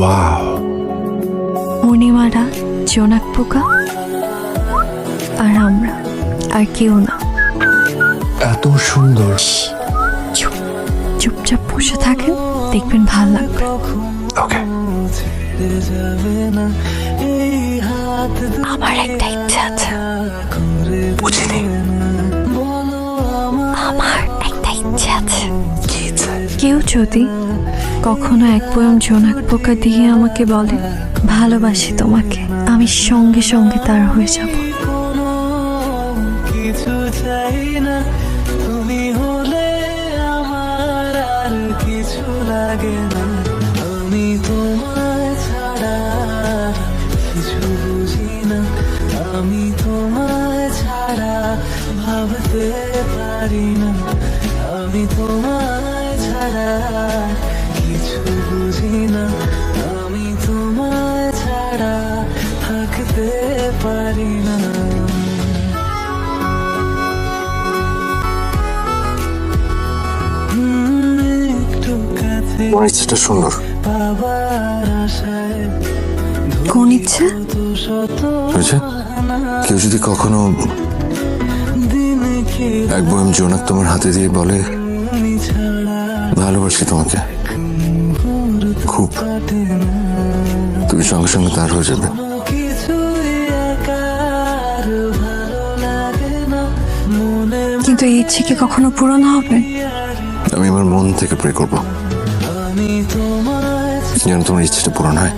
Wow, পূর্ণিমারা, জোনাক পোকা আর আমরা, আর কেউ না। এত সুন্দর। চুপচাপ বসে থাকেন, দেখবেন ভাল লাগবে। ওকে। আমার একটা ইচ্ছা আছে। বুঝিনি। আমার একটা ইচ্ছা আছে। কি ইচ্ছা? কেউ যদি কখনো এক পোয়ম জোনাক পোকা দিয়ে আমাকে বলে ভালোবাসি তোমাকে, আমি সঙ্গে সঙ্গে তার হয়ে যাব। কিছু চাই না, তুমি হলে আমার আর কিছু লাগে না। আমি তোমায় ছাড়া কিছু বুঝি না, আমি তোমায় ছাড়া ভাবতে পারি না। আমি তোমায় ছাড়া কিছু বুঝি না, আমি তোমায় ছাড়া থাকতে পারি না। তোমার ইচ্ছাটা সুন্দর। কোন ইচ্ছে? বুঝছে? কেউ যদি কখনো এক বয়ম জোনাক তোমার হাতে দিয়ে বলে ভালোবাসি তোমাকে খুব, তুমি সঙ্গে সঙ্গে তার হয়ে যাবে। কিন্তু এই ইচ্ছে কি কখনো পূরণ হবে? আমি আমার মন থেকে প্রে করবো যেন তোমার ইচ্ছেটা পূরণ হয়।